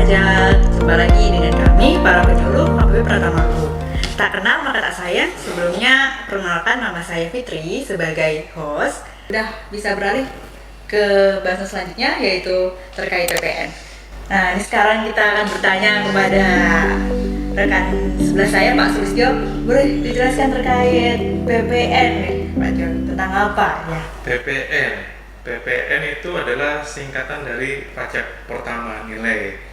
pajak. Jumpa lagi dengan kami, para penyuluh KPP Pratama Group. Tak kenal maka tak sayang. Sebelumnya, perkenalkan nama saya Fitri sebagai host. Udah bisa beralih ke bahasan selanjutnya, yaitu terkait PPN. Nah, ini sekarang kita akan bertanya kepada rekan sebelah saya, Pak Sulistyo. Boleh dijelaskan terkait PPN nih, Pak Jo, tentang apa ya? PPN itu adalah singkatan dari pajak pertama nilai.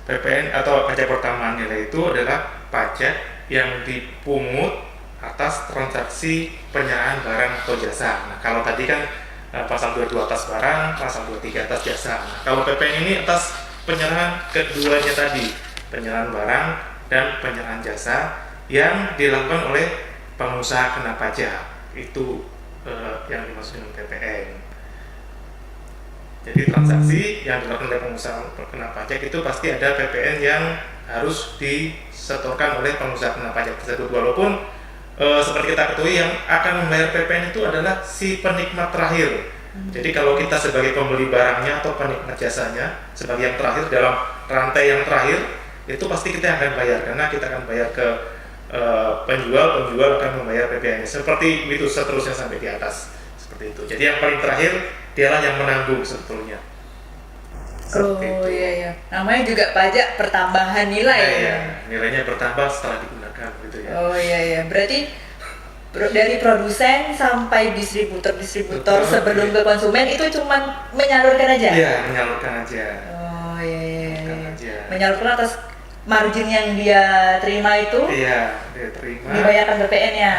PPN atau pajak pertama nilai itu adalah pajak yang dipungut atas transaksi penyerahan barang atau jasa. Nah, kalau tadi kan pasal 22 atas barang, pasal 23 atas jasa. Nah, kalau PPN ini atas penyerahan keduanya tadi, penyerahan barang dan penyerahan jasa yang dilakukan oleh pengusaha kena pajak. Itu yang dimaksud dengan PPN. Jadi transaksi yang dilakukan oleh pengusaha kena pajak itu pasti ada PPN yang harus disetorkan oleh pengusaha kena pajak tersebut, walaupun seperti kita ketahui yang akan membayar PPN itu adalah si penikmat terakhir. Jadi kalau kita sebagai pembeli barangnya atau penikmat jasanya sebagai yang terakhir dalam rantai yang terakhir, itu pasti kita akan bayar karena kita akan bayar ke penjual akan membayar PPN. Seperti itu seterusnya sampai di atas. Seperti itu. Jadi yang paling terakhir dialah yang menanggung sebetulnya. Iya. Namanya juga pajak pertambahan nilai. Iya. Nilainya bertambah setelah digunakan gitu ya. Iya. Berarti dari produsen sampai distributor sebelum ke konsumen itu cuma menyalurkan aja? Iya, menyalurkan aja. Iya. Menyalurkan atas margin yang dia terima itu? Iya, dia terima. Dibayarkan PPN-nya?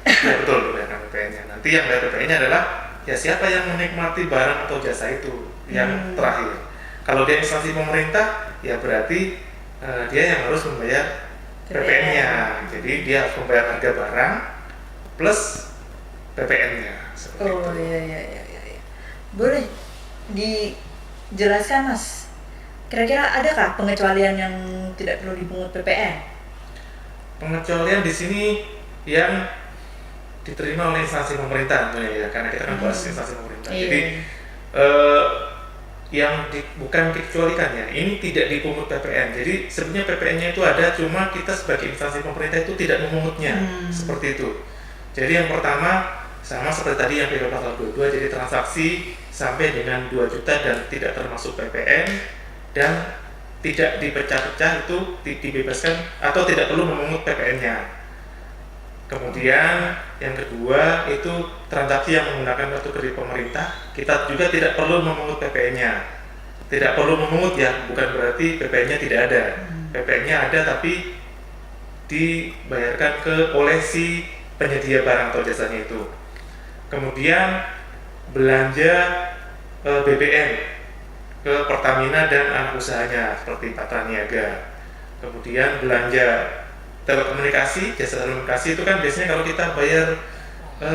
Iya, betul, dibayarkan PPN-nya. Nanti yang bayar PPN-nya adalah ya siapa yang menikmati barang atau jasa itu yang terakhir. Kalau dia instansi pemerintah, ya berarti dia yang harus membayar PPN-nya. Jadi dia harus membayar harga barang plus PPN-nya. Iya. Boleh dijelaskan, Mas? Kira-kira adakah pengecualian yang tidak perlu dipungut PPN? Pengecualian di sini yang diterima oleh instansi pemerintah, ya, karena kita kan bahas instansi pemerintah. Iya. Jadi bukan dikecualikan ya, ini tidak dipungut PPN. Jadi sebenarnya PPN-nya itu ada, cuma kita sebagai instansi pemerintah itu tidak memungutnya, seperti itu. Jadi yang pertama sama seperti tadi yang PPN pasal 22, jadi transaksi sampai dengan 2 juta dan tidak termasuk PPN dan tidak dipecah-pecah itu dibebaskan atau tidak perlu memungut PPN-nya. Kemudian yang kedua itu transaksi yang menggunakan kartu kredit pemerintah, kita juga tidak perlu memungut PPN-nya. Tidak perlu memungut ya, bukan berarti PPN-nya tidak ada. PPN-nya ada tapi dibayarkan oleh si penyedia barang atau jasanya itu. Kemudian belanja BBM ke Pertamina dan anak usahanya seperti Patra Niaga. Kemudian belanja telekomunikasi, jasa telekomunikasi itu kan biasanya kalau kita bayar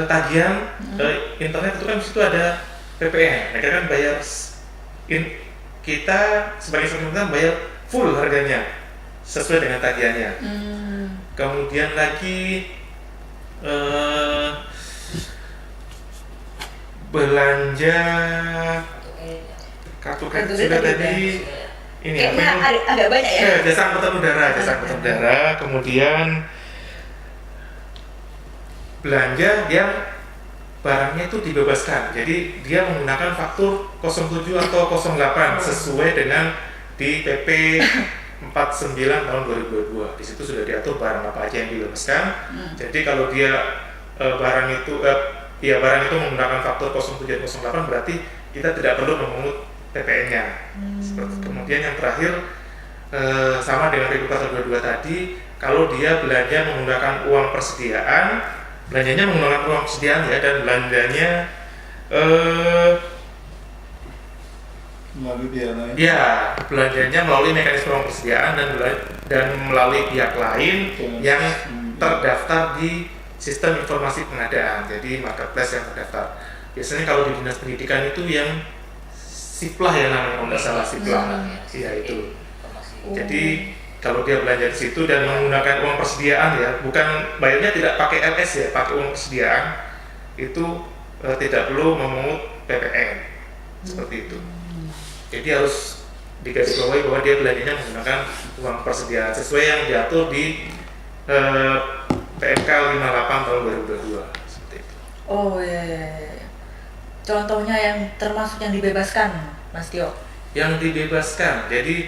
tagihan internet itu kan disitu ada PPN. Mereka kan bayar kita sebagai pemerintah bayar full harganya sesuai dengan tagihannya. Kemudian lagi belanja kartu kredit sudah tadi. Ini agak banyak ya? Jasa angkutan udara, kemudian belanja yang barangnya itu dibebaskan. Jadi dia menggunakan faktur 07 atau 08 sesuai dengan di PP 49 tahun 2022. Di situ sudah diatur barang apa aja yang dibebaskan. Jadi kalau dia barang itu menggunakan faktur 07 atau 08 berarti kita tidak perlu memungut PPN-nya. Kemudian yang terakhir sama dengan PP pasal 22 tadi, kalau dia belanja menggunakan uang persediaan, belanjanya menggunakan uang persediaan ya, dan belanjanya melalui pihak lain. Ya, belanjanya melalui mekanisme uang persediaan dan melalui pihak lain yang terdaftar di sistem informasi pengadaan. Jadi marketplace yang terdaftar. Biasanya kalau di dinas pendidikan itu yang Siplah ya namanya, kalau nggak salah Siplah. Iya itu. Jadi kalau dia belanja di situ dan menggunakan uang persediaan ya, bukan bayarnya tidak pakai LS ya, pakai uang persediaan, itu tidak perlu memungut PPN seperti itu. Jadi harus digarisbawahi bahwa dia belanjanya menggunakan uang persediaan sesuai yang diatur di PMK 58 tahun 2022 seperti itu. Oh iya, iya, iya. Contohnya yang termasuk yang dibebaskan, Mas Tio. Yang dibebaskan, jadi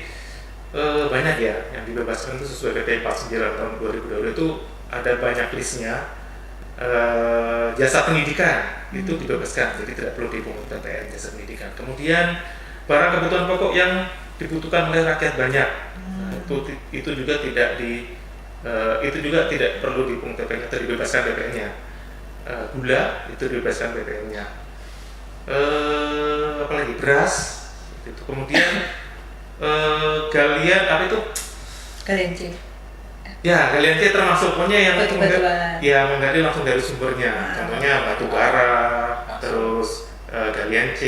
banyak ya yang dibebaskan itu sesuai PP 49 tahun 2022 itu ada banyak listnya. Jasa pendidikan itu dibebaskan, jadi tidak perlu dipungut PPN jasa pendidikan. Kemudian barang kebutuhan pokok yang dibutuhkan oleh rakyat banyak, nah, itu juga tidak perlu dipungut PPN atau dibebaskan PPN-nya. Gula itu dibebaskan PPN-nya. Apalagi beras itu. Kemudian galian apa itu? Kalian C. Ya, galian C termasuk pokoknya yang menggali langsung dari sumbernya. Contohnya batu bara, terus galian C,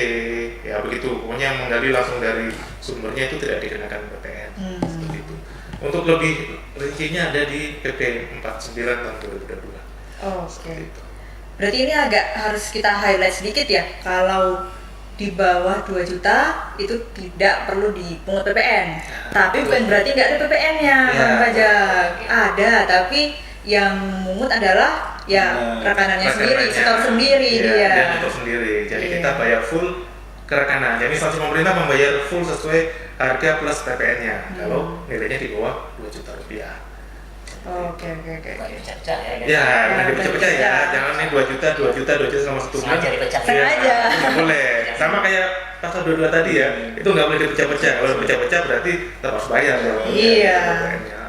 ya begitu. Pokoknya yang menggali langsung dari sumbernya itu tidak dikenakan PPN. Seperti itu. Untuk lebih rincinya ada di PP 49 tahun 2022. Oh, oke. Berarti ini agak harus kita highlight sedikit ya. Kalau di bawah 2 juta itu tidak perlu dipungut PPN. Tapi bukan berarti nggak ada PPN-nya, kawan pajak. Ada, tapi yang mungut adalah rekanannya sendiri, setor sendiri dia. Dan setor sendiri. Jadi kita bayar full ke rekanan. Jadi instansi pemerintah membayar full sesuai harga plus PPN-nya. Kalau nilainya di bawah 2 juta rupiah. Oke. Ya, jangan dipecah-pecah ya. Jangan nih 2 juta sama 1 bulan. Sengaja. Nggak boleh. Sama kayak pasal 22 tadi ya. Itu nggak boleh dipecah-pecah. Kalau dipecah-pecah berarti tetap harus bayar. Iya.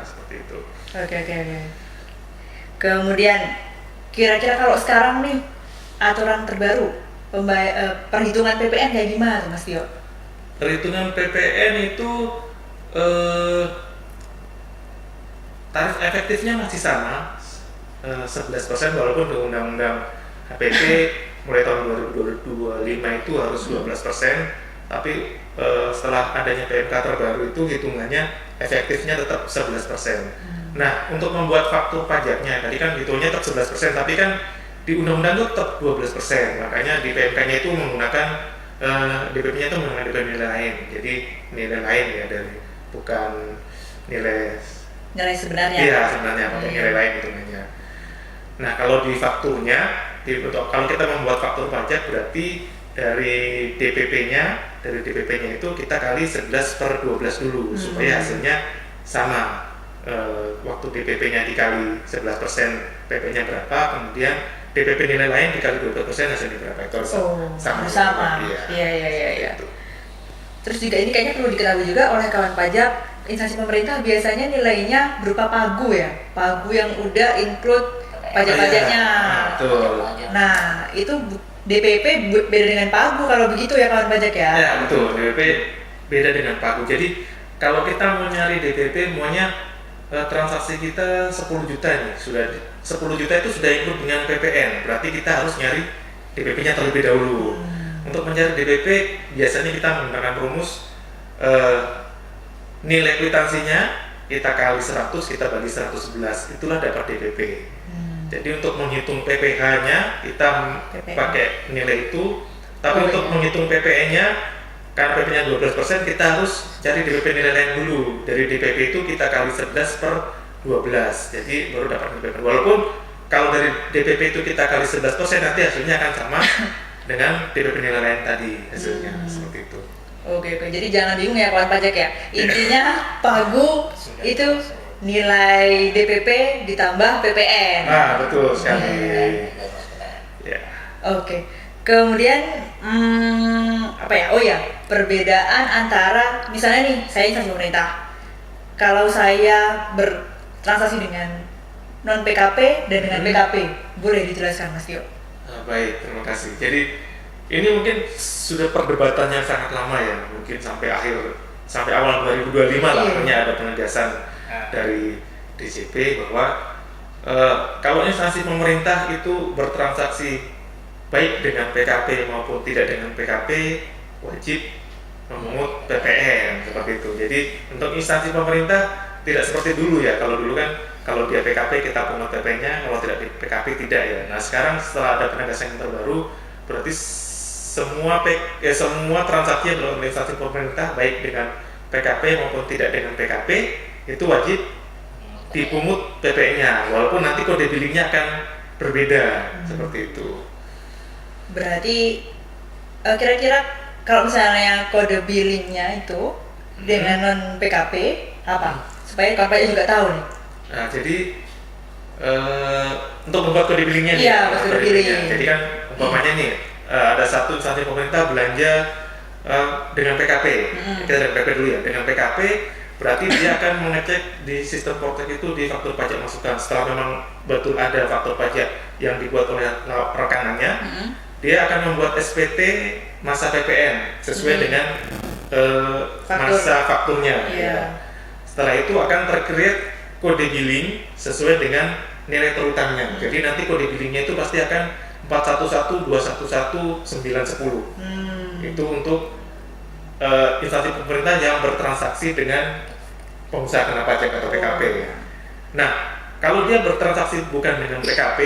Seperti itu. Oke. Kemudian kira-kira kalau sekarang nih aturan terbaru perhitungan PPN kayak gimana tuh, Mas Tio? Perhitungan PPN itu tarif efektifnya masih sama 11% walaupun di Undang-Undang HPP mulai tahun 2025 itu harus 12%, tapi setelah adanya PMK terbaru itu hitungannya efektifnya tetap 11%. Nah, untuk membuat faktur pajaknya tadi kan hitungnya tetap 11%, tapi kan di Undang-Undang itu tetap 12%. Makanya di PMK-nya itu menggunakan DPP-nya itu menggunakan DPP nilai lain. Jadi nilai lain ya, dari bukan nilai sebenarnya. Iya, sebenarnya pakai nilai lain hitungannya. Nah, kalau di fakturnya, kalau kita membuat faktur pajak berarti dari DPP-nya itu kita kali 11/12 dulu supaya hasilnya sama. Waktu DPP-nya dikali 11%, PP-nya berapa, kemudian DPP nilai lain dikali 12% hasilnya berapa, itu harus sama. Iya. Terus juga ini kayaknya perlu diketahui juga oleh kawan pajak, instansi pemerintah biasanya nilainya berupa pagu ya, pagu yang udah include pajak-pajaknya. Nah, itu DPP beda dengan pagu kalau begitu ya kawan pajak ya? Ya betul, DPP beda dengan pagu. Jadi kalau kita mau nyari DPP, maunya transaksi kita 10 juta nih, sudah 10 juta itu sudah include dengan PPN, berarti kita harus nyari DPP-nya terlebih dahulu. Untuk mencari DPP biasanya kita menggunakan rumus nilai kwitansinya kita kali 100, kita bagi 111, itulah dapat DPP. Jadi untuk menghitung PPH-nya kita pakai nilai itu, tapi untuk menghitung PPN-nya karena PP-nya 12%, kita harus cari DPP nilai lain dulu. Dari DPP itu kita kali 11/12, jadi baru dapat DPP. Walaupun kalau dari DPP itu kita kali 11%, nanti hasilnya akan sama dengan DPP nilai lain tadi hasilnya, seperti itu. Oke, jadi jangan bingung ya kawan pajak ya. Intinya pagu itu nilai DPP ditambah PPN. Betul sekali. Ya. Oke. Kemudian perbedaan antara misalnya nih saya instansi pemerintah. Kalau saya bertransaksi dengan non PKP dan dengan PKP, boleh dijelaskan Mas Tio? Baik, terima kasih. Jadi ini mungkin sudah perdebatan yang sangat lama ya, mungkin sampai awal 2025 lah, akhirnya ada penegasan dari DJP bahwa kalau instansi pemerintah itu bertransaksi baik dengan PKP maupun tidak dengan PKP wajib memungut PPN seperti itu. Jadi untuk instansi pemerintah tidak seperti dulu ya. Kalau dulu kan kalau dia PKP kita pungut PPN-nya, kalau tidak di PKP tidak ya. Nah sekarang setelah ada penegasan yang terbaru, berarti semua transaksi yang dilakukan instansi pemerintah baik dengan PKP maupun tidak dengan PKP itu wajib dipungut PPN-nya, walaupun nanti kode billingnya akan berbeda seperti itu. Berarti kira-kira kalau misalnya kode billingnya itu dengan non PKP apa? Supaya kawan pajak juga tahu nih. Nah, jadi untuk membuat kode billingnya nih, Iya, kode billing. jadi kan umpamanya nih ada satu instansi pemerintah belanja dengan PKP. Kita dengan PKP dulu ya. Dengan PKP berarti dia akan mengecek di sistem Portek itu di faktur pajak masukan. Setelah memang betul ada faktur pajak yang dibuat oleh rekanannya, dia akan membuat SPT masa PPN sesuai dengan masa fakturnya. Ya. Setelah itu akan tercreate kode billing sesuai dengan nilai terutangnya. Jadi nanti kode billingnya itu pasti akan 411, 211, 910. Itu untuk instansi pemerintah yang bertransaksi dengan pengusaha kena pajak atau PKP. Nah, kalau dia bertransaksi bukan dengan PKP,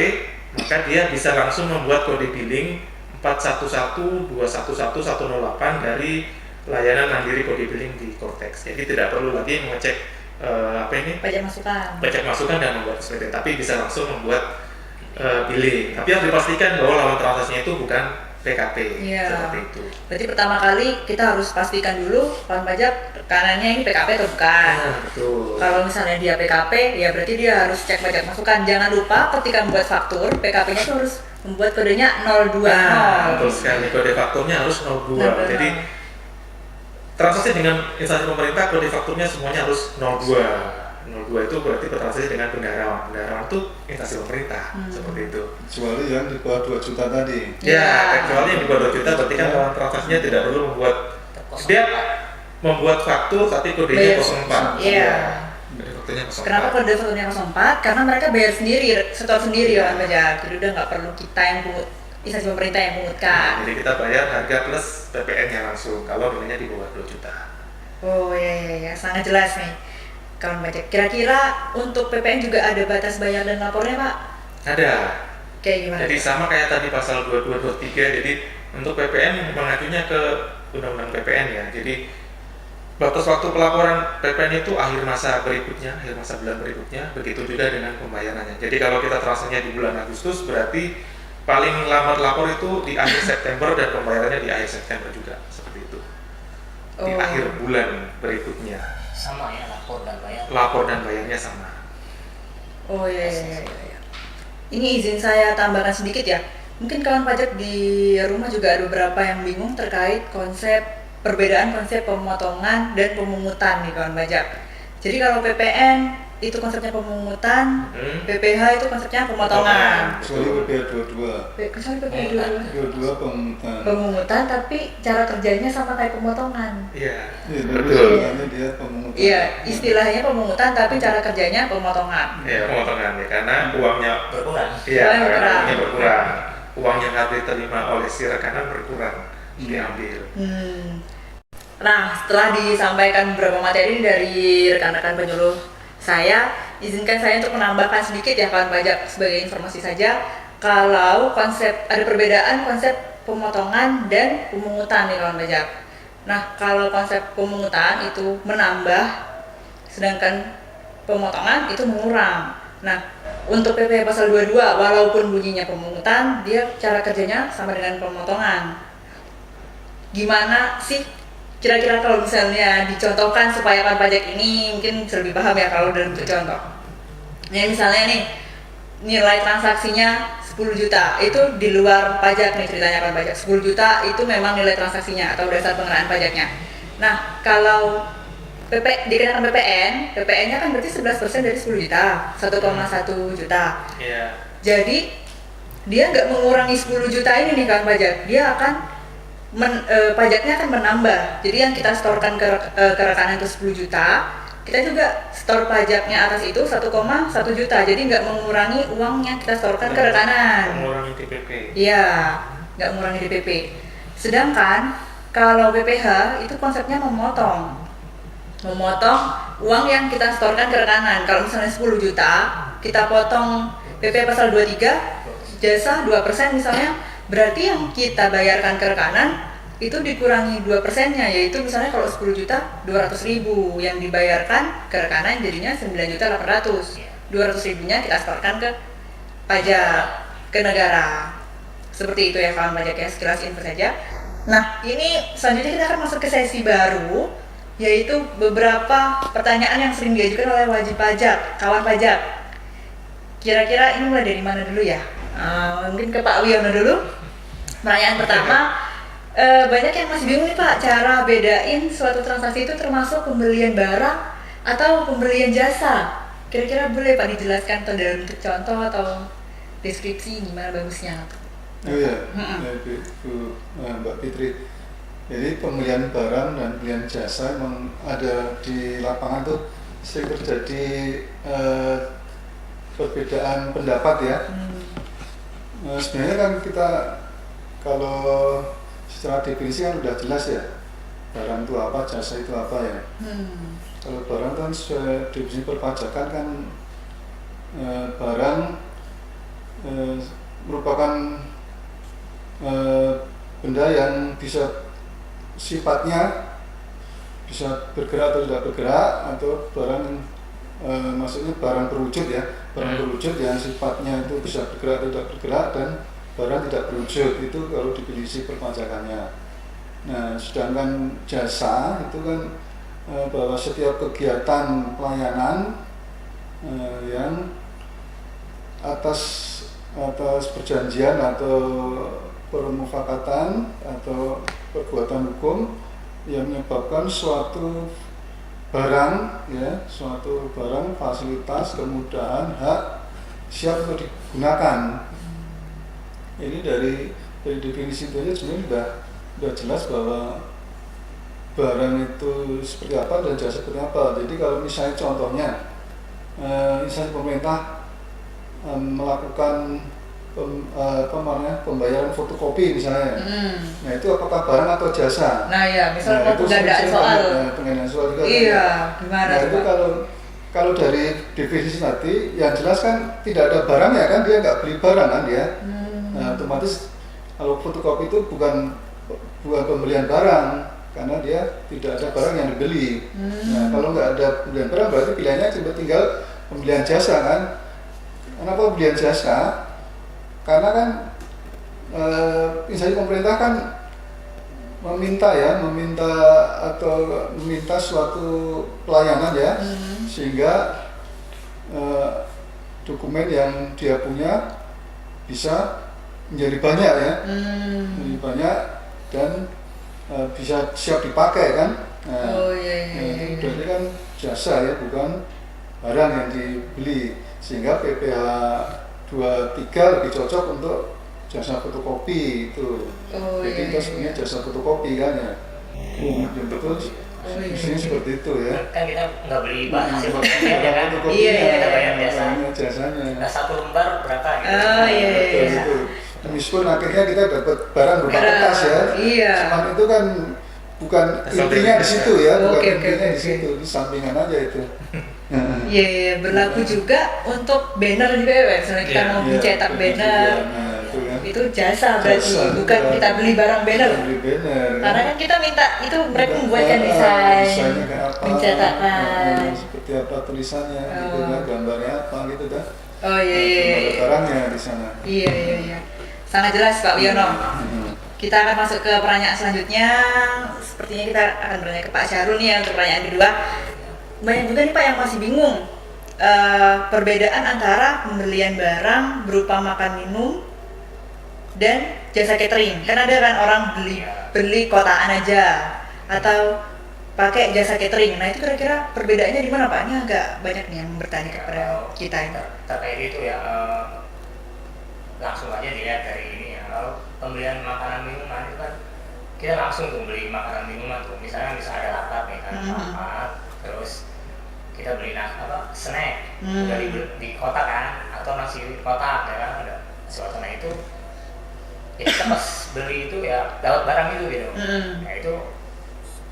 maka dia bisa langsung membuat kode billing 411, 211, 108 dari layanan mandiri kode billing di Cortex. Jadi tidak perlu lagi mengecek pajak masukan dan membuat SPT, tapi bisa langsung membuat billing. Tapi harus dipastikan bahwa lawan transaksinya itu bukan PKP. Seperti itu. Berarti pertama kali kita harus pastikan dulu kawan pajak rekanannya ini PKP atau bukan. Betul. Kalau misalnya dia PKP, ya berarti dia harus cek pajak masukan. Jangan lupa ketika membuat faktur, PKP-nya itu harus membuat kodenya 020. Betul sekali, kode fakturnya harus 02. Jadi transaksi dengan instansi pemerintah, kode fakturnya semuanya harus 02. 02 itu berarti bertransaksi dengan bendahara. Bendahara itu instansi pemerintah, seperti itu. Kecuali yang di bawah 2 juta tadi. Ya, kecuali yang di bawah 2 juta berarti kan lawan transaksinya tidak perlu membuat, dia membuat faktur tapi kodenya 04. Iya. Fakturnya 04. Kenapa kode fakturnya 04? Karena mereka bayar sendiri, setor sendiri kawan pajak. Jadi udah nggak perlu kita yang pungut, instansi pemerintah yang pungutkan. Jadi kita bayar harga plus PPN-nya langsung kalau nilainya di bawah 2 juta. Oh iya, sangat jelas nih kawan pajak. Kira-kira untuk PPN juga ada batas bayar dan lapornya Pak? Ada. Kayak gimana? Jadi sama kayak tadi pasal 2223. Jadi untuk PPN mengacunya ke Undang-Undang PPN ya. Jadi batas waktu pelaporan PPN itu akhir masa berikutnya, akhir masa bulan berikutnya. Begitu juga dengan pembayarannya. Jadi kalau kita transaksinya di bulan Agustus, berarti paling lambat lapor itu di akhir September dan pembayarannya di akhir September juga, seperti itu. Di akhir bulan berikutnya. Sama ya, Lapor dan bayarnya sama. Oh iya. Ini izin saya tambahkan sedikit ya. Mungkin kawan pajak di rumah juga ada beberapa yang bingung terkait perbedaan konsep pemotongan dan pemungutan nih kawan pajak. Jadi kalau PPN itu konsepnya pemungutan, PPH itu konsepnya pemotongan. Kecuali PPH 22. Kecuali PPH 22 pemungutan. Pemungutan tapi cara kerjanya sama kayak pemotongan. Iya. Betul. Dia pemungutan. Iya, istilahnya pemungutan tapi cara kerjanya pemotongan. Iya, pemotongan ya, karena uangnya berkurang. Iya, Uangnya uangnya berkurang. Uang yang harus diterima oleh si rekanan berkurang, diambil. Nah, setelah disampaikan beberapa materi dari rekan-rekan penyuluh saya, izinkan saya untuk menambahkan sedikit ya kawan pajak sebagai informasi saja. Kalau ada perbedaan konsep pemotongan dan pemungutan nih kawan pajak. Nah, kalau konsep pemungutan itu menambah, sedangkan pemotongan itu mengurang. Nah, untuk PP pasal 22 walaupun bunyinya pemungutan, dia cara kerjanya sama dengan pemotongan. Gimana sih kira-kira kalau misalnya dicontohkan supaya kawan pajak ini mungkin lebih paham ya kalau dalam bentuk contoh. Nah, misalnya nih nilai transaksinya 10 juta itu di luar pajak nih ceritanya kawan pajak. 10 juta itu memang nilai transaksinya atau dasar pengenaan pajaknya. Nah, kalau dikenakan PPN-nya kan berarti 11% dari 10 juta, 1,1 juta. Iya. Jadi dia nggak mengurangi 10 juta ini nih kawan pajak, dia akan pajaknya akan menambah. Jadi yang kita setorkan ke rekanan itu 10 juta, kita juga store pajaknya atas itu 1,1 juta. Jadi nggak mengurangi uang yang kita setorkan ke rekanan. Mengurangi DPP. Iya, nggak mengurangi DPP. Sedangkan kalau PPH itu konsepnya memotong uang yang kita setorkan ke rekanan. Kalau misalnya 10 juta, kita potong PP pasal 23, jasa 2% misalnya, berarti yang kita bayarkan ke rekanan itu dikurangi 2%-nya, yaitu misalnya kalau 10 juta 200.000 yang dibayarkan ke rekanan jadinya 9.800.000. 200.000-nya kita setorkan ke pajak, ke negara. Seperti itu ya kawan pajak ya, sekilas info saja. Nah ini selanjutnya kita akan masuk ke sesi baru, yaitu beberapa pertanyaan yang sering diajukan oleh wajib pajak, kawan pajak. Kira-kira ini mulai dari mana dulu ya? Mungkin ke Pak Wiono dulu. Pertanyaan pertama, banyak yang masih bingung nih Pak, cara bedain suatu transaksi itu termasuk pembelian barang atau pembelian jasa. Kira-kira boleh Pak dijelaskan atau dalam bentuk contoh atau deskripsi gimana bagusnya? Oh iya, Bu Mbak Fitri. Jadi pembelian barang dan pembelian jasa memang ada di lapangan tuh sering terjadi perbedaan pendapat ya. Sebenarnya kan kita kalau secara definisi kan udah jelas ya, barang itu apa, jasa itu apa ya. Kalau barang kan sesuai definisi perpajakan kan barang merupakan benda yang bisa sifatnya bisa bergerak atau tidak bergerak, atau barang maksudnya barang berwujud ya, barang berwujud yang sifatnya itu bisa bergerak atau tidak bergerak, dan barang tidak berwujud, itu kalau definisi perpajakannya. Nah, sedangkan jasa itu kan bahwa setiap kegiatan pelayanan yang atas perjanjian atau permufakatan atau perbuatan hukum yang menyebabkan suatu barang ya, suatu barang, fasilitas, kemudahan, hak siap untuk digunakan. Ini dari definisi itu aja sebenarnya sudah jelas bahwa barang itu seperti apa dan jasa seperti apa. Jadi kalau misalnya contohnya instansi pemerintah melakukan pembayaran fotokopi misalnya, nah itu apakah barang atau jasa? Nah ya, misalnya penggandaan soal. Penggandaan soal juga. Iya, gimana? Nah itu kalau dari definisi tadi yang jelas kan tidak ada barang ya kan, dia nggak beli barang kan dia. Nah otomatis kalau fotokopi itu bukan pembelian barang, karena dia tidak ada barang yang dibeli. Nah kalau nggak ada pembelian barang berarti pilihannya cuma tinggal pembelian jasa kan. Kenapa pembelian jasa? Karena kan instansi pemerintah kan meminta suatu pelayanan ya, sehingga dokumen yang dia punya bisa menjadi banyak ya, menjadi banyak dan bisa siap dipakai kan. Nah, itu berarti kan jasa ya, bukan barang yang dibeli, sehingga PPh 23 lebih cocok untuk jasa fotokopi itu. Jadi kita sebenarnya jasa fotokopi kan ya. Betul. Isinya seperti itu ya. Kan kita nggak beli hasil fotokopian ya kan? Iya, kita bayar jasanya. Nah, 1 lembar berapa gitu? Oh iya. Betul. Meskipun akhirnya kita dapat barang berupa kertas ya. Iya. Cuman itu kan bukan intinya di situ ya, bukan intinya di situ, di sampingan aja itu. Iya, berlaku juga untuk banner juga ya, misalnya kita mau mencetak banner, itu jasa berarti, bukan kita beli barang banner. Karena kan kita minta itu mereka membuatkan desain, pencetakan, seperti apa tulisannya, gitu kan, gambarnya apa gitu kan. Oh iya. Barangnya di sana. Iya. Sangat jelas Pak Wiono. Kita akan masuk ke pertanyaan selanjutnya. Sepertinya kita akan bertanya ke Pak Syahrul nih ya untuk pertanyaan kedua. Banyak juga nih Pak yang masih bingung perbedaan antara pembelian barang berupa makan minum dan jasa catering. Kan ada kan orang beli kotaan aja atau pakai jasa catering. Nah itu kira-kira perbedaannya di mana Pak? Ini agak banyak nih yang bertanya kepada kita ini. Terkait itu ya, langsung aja dilihat dari ini ya. Kalau pembelian makanan minuman itu kan kita langsung tuh beli makanan minuman tuh. Misalnya bisa ada lapak nih kan, lapak, terus kita beli snack udah di kotak kan, atau nasi kotak ya kan, ada sesuatu. Nah itu ya kita pas beli itu ya dapat barang itu gitu. Nah itu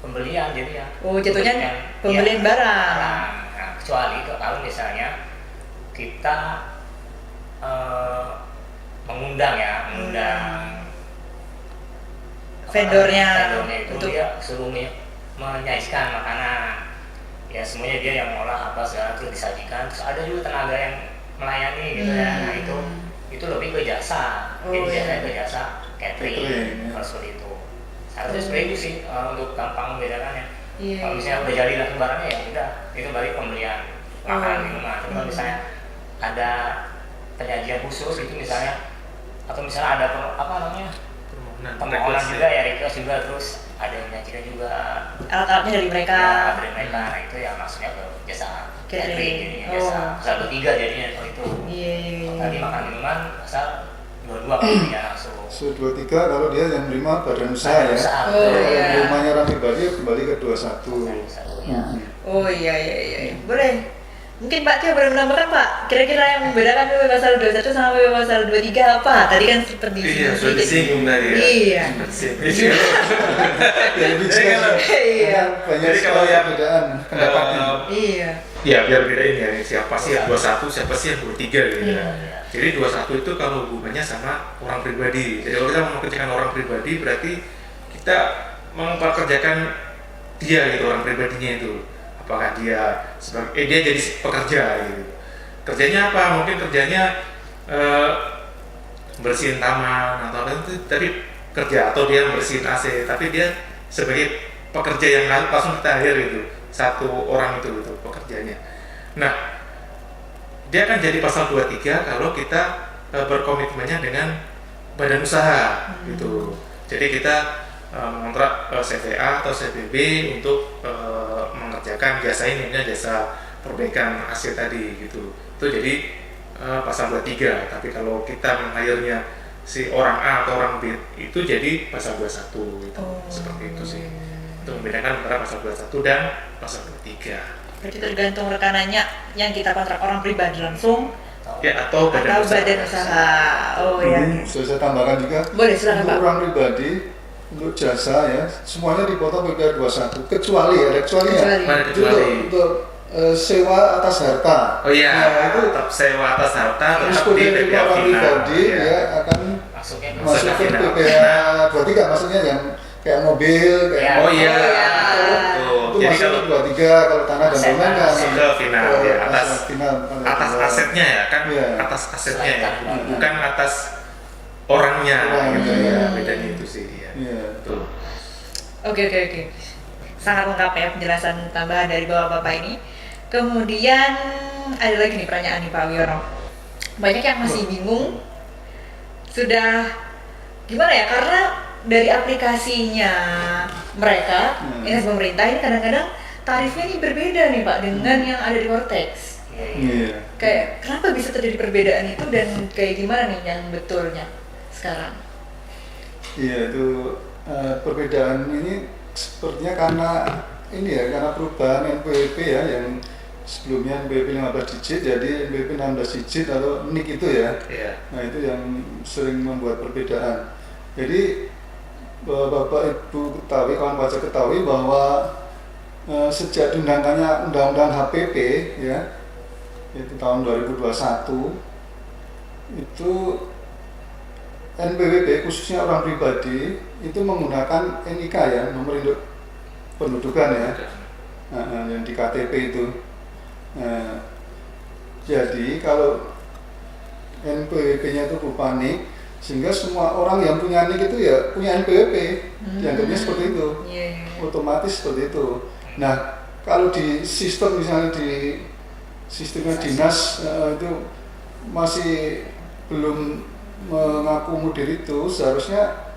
pembelian jadi ya. Oh jatuhnya pembelian barang. Nah, kecuali kalau misalnya kita mengundang vendornya itu untuk dia suruh menyajikan makanan, ya semuanya dia yang ngolah apa segala terus disajikan, terus ada juga tenaga yang melayani gitu ya. Nah itu lebih ke jasa, jadi biasanya ke jasa catering kalau seperti itu. Harusnya seperti itu sih untuk gampang membedakannya. Kalau misalnya udah jadi langsung barangnya ya udah itu balik pembelian makanan minuman. Tapi kalau misalnya ada penyajian khusus gitu misalnya, atau misalnya ada permohonan juga ya, request juga, terus ada yang menyajikan juga alat-alatnya dari mereka. ya, dari mereka. Nah itu ya maksudnya ke jasa catering jadinya, jasa satu tiga jadinya kalau itu. Tadi makan minuman asal dua kalau langsung. Se-23 kalau dia yang menerima badan usaha ya. Oh, Kalau iya. yang menerimanya orang pribadi kembali ke 21. Oh iya. Boleh. Mungkin Pak Tio boleh menambahkan Pak, kira-kira yang membedakan PP Pasal 21 sama PP Pasal 23 apa? Tadi kan seperti Iya, sudah disinggung tadi ya. Iya. Ya lebih Jadi jelas. kalau- Iya. Banyak Jadi kalau sekali yang perbedaan pendapatnya. Iya. Ya biar bedain ya siapa sih yang 21, siapa sih yang 23 gitu ya. Jadi 21 itu kalau hubungannya sama orang pribadi. Jadi kalau kita mengerjakan orang pribadi berarti kita memperkerjakan dia gitu, orang pribadinya itu. Apakah dia sebagai dia jadi pekerja gitu. Kerjanya apa? Mungkin kerjanya bersihin taman atau apa itu tadi kerja, atau dia bersihin AC, tapi dia sebagai pekerja yang langsung kita hire itu satu orang itu pekerjanya. Nah, dia akan jadi pasal 23 kalau kita berkomitmennya dengan badan usaha gitu. Jadi kita mengontrak CVA atau CBB untuk mengerjakan jasa ini, jasa perbaikan AC tadi gitu. Itu jadi pasal 23. Tapi kalau kita meng-hire-nya si orang A atau orang B itu jadi pasal 21 gitu. Seperti itu sih. Itu membedakan antara pasal 21 dan pasal 23. Berarti tergantung rekanannya yang kita kontrak orang pribadi langsung Ya, atau badan usaha. Oh iya. Ini sudah saya tambahkan juga. Boleh, silakan Untuk Pak. orang pribadi, untuk jasa ya, semuanya dipotong PPh 21 kecuali ya, kecualinya. Kecuali. Itu untuk sewa atas harta. Oh iya, Nah, itu tetap sewa atas harta tetap meskipun di dari PPh orang final. pribadi Ya. ya akan Masuknya ke masuk ke final. PPh 23, maksudnya yang kayak mobil, kayak Oh iya, itu jadi masuk kalau ke 23 kalau tanah dan bangunan kan masuk ke final ya, atas final, atas asetnya ya kan, Iya. atas asetnya ya, bukan atas orangnya gitu Orangnya. ya, bedanya itu sih ya. Iya. Betul. Oke. Sangat lengkap ya penjelasan tambahan dari bapak-bapak ini. Kemudian ada lagi nih pertanyaan nih Pak Wiono. Banyak yang masih bingung. Sudah gimana ya? Karena dari aplikasinya mereka, ini pemerintah ini kadang-kadang tarifnya ini berbeda nih Pak dengan yang ada di Cortex. Iya. Kayak kenapa bisa terjadi perbedaan itu dan kayak gimana nih yang betulnya sekarang? Iya, itu perbedaan ini sepertinya karena ini ya, karena perubahan NPWP ya, yang sebelumnya NPWP 15 digit jadi NPWP 16 digit atau NIK itu ya. Iya. Nah itu yang sering membuat perbedaan. Jadi Bapak Ibu ketahui, kawan baca ketahui bahwa sejak diundangkannya Undang-Undang HPP ya, itu tahun 2021 itu NPWP khususnya orang pribadi itu menggunakan NIK ya, nomor induk pendudukan ya, yang di KTP itu. Jadi kalau NPWP-nya itu berupa NIK, sehingga semua orang yang punya NIK itu ya punya NPWP, dianggapnya seperti itu, otomatis seperti itu. Nah kalau di sistem misalnya di sistemnya dinas itu masih belum mengakomodir itu, seharusnya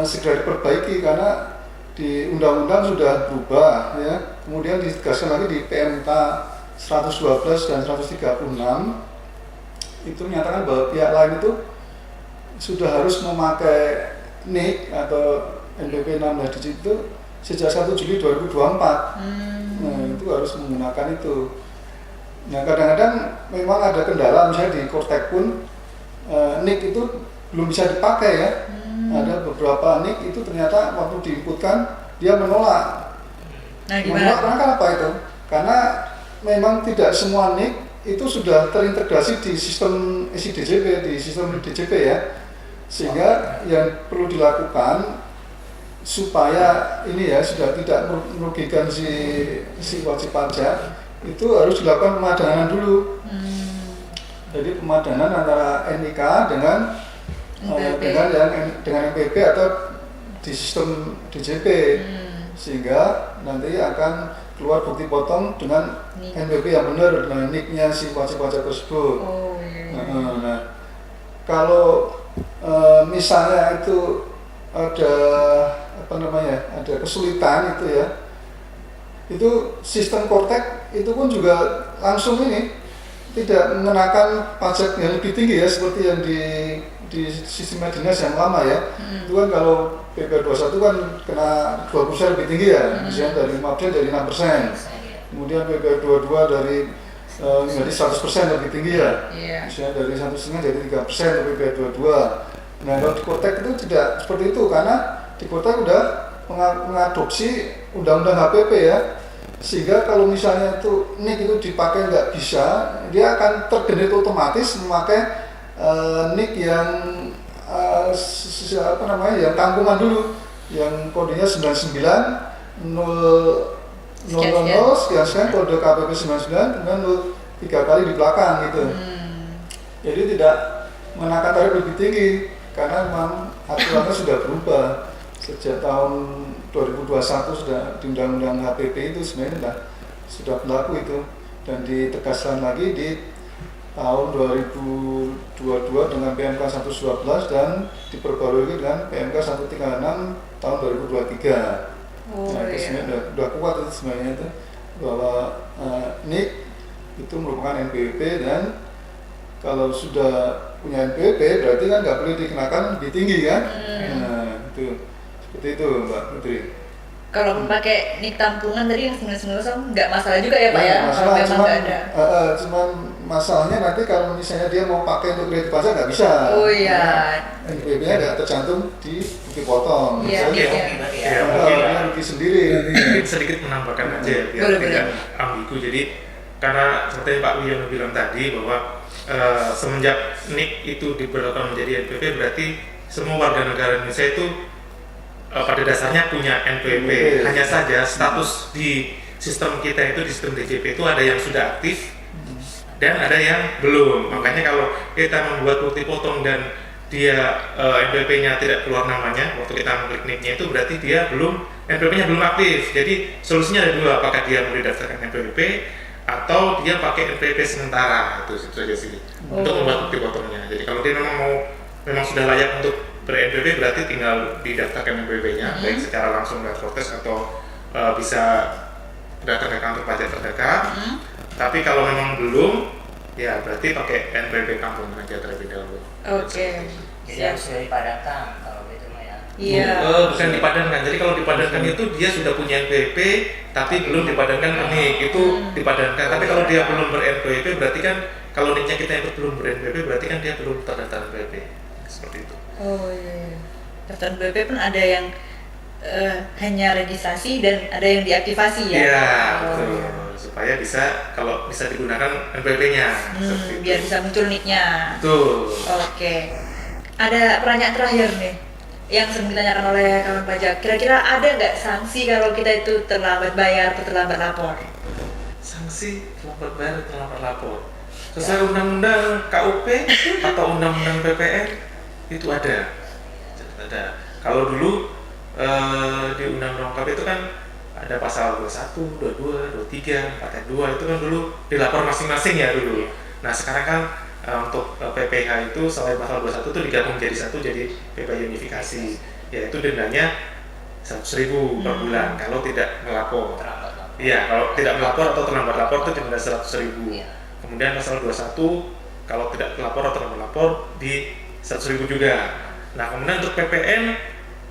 segera diperbaiki karena di undang-undang sudah berubah ya. Kemudian ditegaskan lagi di PMK 112 dan 136 itu menyatakan bahwa pihak lain itu sudah harus memakai NIK atau NPWP 16 digit itu sejak 1 Juli 2024. Nah, itu harus menggunakan itu. Nah, kadang-kadang memang ada kendala, misalnya di Cortex pun NIK itu belum bisa dipakai ya. Ada beberapa NIK itu ternyata waktu diinputkan dia menolak. Nah, Menolak karena apa itu? Karena memang tidak semua NIK itu sudah terintegrasi di sistem SIDJP, di sistem DJP ya. Sehingga yang perlu dilakukan supaya ini ya sudah tidak merugikan si wajib pajak, itu harus dilakukan pemadanan dulu. Jadi pemadanan antara NIK dengan dengan NPWP atau di sistem DJP, sehingga nanti akan keluar bukti potong dengan NPWP yang benar, dengan NIK-nya si wajib pajak tersebut. Nah, kalau misalnya itu ada ada kesulitan itu ya, itu sistem Kortek itu pun juga langsung ini tidak mengenakan pajak yang lebih tinggi ya, seperti yang di sistem dinas yang lama ya. Itu kan kalau PP 21 kan kena 20% lebih tinggi ya, misalnya dari 5% dari 6%, kemudian PP 22 dari menjadi 100% lebih tinggi ya, misalnya dari 1,5% jadi 3% PP 22. Nah, kalau di Kortek itu tidak seperti itu, karena di Kortek udah mengadopsi undang-undang HPP ya, sehingga kalau misalnya itu NIK itu dipakai nggak bisa, dia akan tergenet otomatis memakai NIK yang yang tanggungan dulu, yang kodenya 99 000 sekian kode KPP 99 kemudian 3 kali di belakang gitu. Jadi tidak mengenakan tarif lebih tinggi, karena memang aturannya sudah berubah sejak tahun 2021, sudah di undang-undang HPP itu sebenarnya sudah berlaku itu, dan ditegaskan lagi di tahun 2022 dengan PMK 112 dan diperbarui dengan PMK 136 tahun 2023. Nah, itu sebenarnya sudah kuat itu sebenarnya itu, bahwa NIK itu merupakan NPWP, dan kalau sudah punya NPWP berarti kan nggak boleh dikenakan lebih tinggi kan. Nah, itu seperti itu Mbak Putri. Kalau pakai NIK tampungan tadi yang 99 nggak masalah juga ya Pak ya, kalau memang nggak ada. Cuman masalahnya nanti kalau misalnya dia mau pakai untuk kredit pajak nggak bisa. Oh iya. NPWP-nya nggak tercantum di bukti potong. Iya. Dia rugi sendiri. Mungkin sedikit menambahkan aja ya, biar tidak ambigu. Jadi karena seperti Pak Wiono bilang tadi bahwa semenjak NIK itu diberlakukan menjadi NPWP, berarti semua warga negara Indonesia itu pada dasarnya punya NPWP. Hanya saja status di sistem kita itu, di sistem DJP itu ada yang sudah aktif dan ada yang belum. Makanya kalau kita membuat bukti potong dan dia NPWP-nya tidak keluar namanya waktu kita mengklik NIK-nya, itu berarti dia belum, NPWP-nya belum aktif. Jadi solusinya ada dua, apakah dia mau didaftarkan NPWP atau dia pakai NPWP sementara. Itu saja sih untuk membuat bukti potongnya. Jadi kalau dia memang sudah layak untuk ber-NPWP, berarti tinggal didaftarkan NPWP-nya baik secara langsung lewat protes atau bisa datang ke kantor pajak terdekat. Tapi kalau memang belum, ya berarti pakai NPWP kampung aja terlebih dahulu. Oke. Jadi harus sudah dipadatkan kalau gitu mah ya. Iya. Bukan dipadankan. Jadi kalau dipadankan itu dia sudah punya NPWP tapi belum dipadankan ke NIK, itu dipadankan. Tapi kalau dia belum ber-NPWP, berarti kan kalau NIK-nya kita ikut belum ber-NPWP, berarti kan dia belum terdaftar NPWP. Seperti itu. Oh iya. Daftar BPP pun ada yang hanya registrasi dan ada yang diaktifasi ya. Iya, betul. Supaya bisa, kalau bisa digunakan NPWP-nya. Biar bisa muncul NIK-nya. Betul. Oke. Ada pertanyaan terakhir nih yang sering ditanyakan oleh kawan pajak. Kira-kira ada nggak sanksi kalau kita itu terlambat bayar atau terlambat lapor? Sanksi terlambat bayar atau terlambat lapor sesuai undang-undang KUP atau undang-undang PPN itu ada. Kalau dulu di undang-undang KUP itu kan ada pasal 21, 22, 23, 42 itu kan dulu dilapor masing-masing ya dulu. Nah sekarang kan untuk PPH itu selain pasal 21 itu digabung jadi satu, jadi PPH unifikasi, yaitu dendanya 100.000 per bulan kalau tidak melapor. Iya, kalau tidak melapor atau terlambat lapor itu denda 100.000. Kemudian pasal 21 kalau tidak melapor atau terlambat lapor di 100.000 juga. Nah kemudian untuk PPN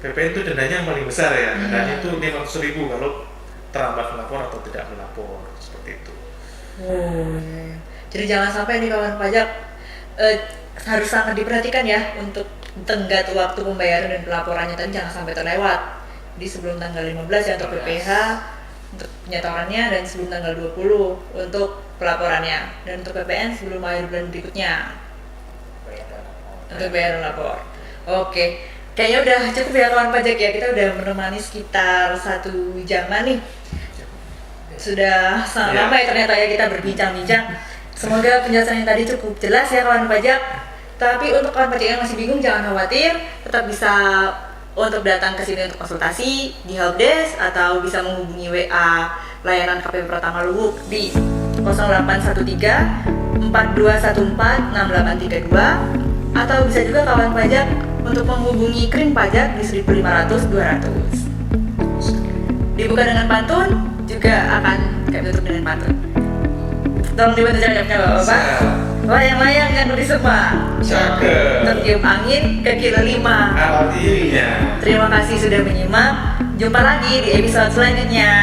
itu dendanya yang paling besar ya, dendanya itu 500.000 kalau terlambat melapor atau tidak melapor, seperti itu. Jadi jangan sampai nih kawan pajak harus sangat diperhatikan ya untuk tenggat waktu pembayaran dan pelaporannya tadi, jangan sampai terlewat. Di sebelum tanggal 15 ya untuk PPH untuk penyetorannya, dan sebelum tanggal 20 untuk pelaporannya, dan untuk PPN sebelum akhir bulan berikutnya untuk bayar lapor. Oke. Kayaknya udah cukup ya kawan pajak ya, kita udah menemani sekitar 1 jaman nih. Sudah sangat lama ya ternyata ya kita berbincang-bincang. Semoga penjelasan yang tadi cukup jelas ya kawan pajak. Tapi untuk kawan pajak yang masih bingung jangan khawatir, tetap bisa untuk datang ke sini untuk konsultasi di helpdesk atau bisa menghubungi WA layanan KPP Pratama Luwuk di 0813 4214 6832 atau bisa juga kawan pajak untuk menghubungi Krim Pajak di 1500 200. Dibuka dengan pantun juga akan kami tutup dengan pantun. Tolong dibantu jawabnya Bapak. Layang-layang yang di semak, Cakep. tertiup angin ke kilo 5. Artinya Terima kasih sudah menyimak. Jumpa lagi di episode selanjutnya.